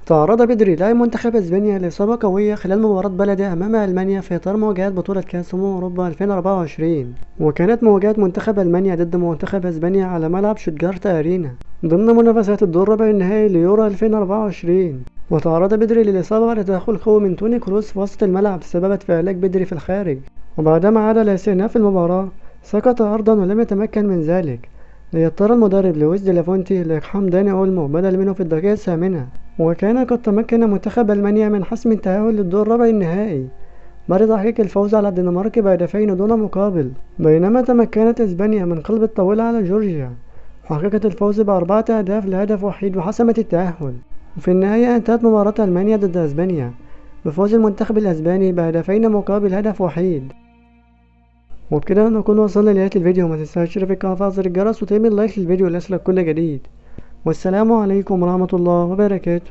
تعرض بدري لاعب منتخب اسبانيا لإصابة قوية خلال مباراة بلده أمام ألمانيا في إطار مواجهات بطولة كأس أوروبا 2024. وكانت مواجهة منتخب ألمانيا ضد منتخب اسبانيا على ملعب شوتجارت أرينا ضمن منافسات الدور ربع النهائي ليورو 2024. وتعرض بدري للإصابة بعد تدخل قوي من توني كروس في وسط الملعب سببت في علاج بدري في الخارج، وبعدما عاد لاستئناف المباراة سقط أرضا ولم يتمكن من ذلك، ليضطر المدرب لويس دي لافونتي لإقحام داني أولمو بدل منه في الدقيقة الثامنة. وكان قد تمكن منتخب ألمانيا من حسم التأهل للدور ربع النهائي بعد تحقيق الفوز على الدنمارك بهدفين دون مقابل، بينما تمكنت إسبانيا من قلب الطاولة على جورجيا وحققت الفوز بأربعة أهداف لهدف وحيد وحسمت التأهل. وفي النهاية انتهت مباراة ألمانيا ضد أسبانيا بفوز المنتخب الأسباني بهدفين مقابل هدف وحيد. وبكده نكون وصلنا لنهاية الفيديو. ما تنساش تشترك في القناة وتفعل زر الجرس وتعمل لايك للفيديو ليصلك كل جديد. والسلام عليكم ورحمة الله وبركاته.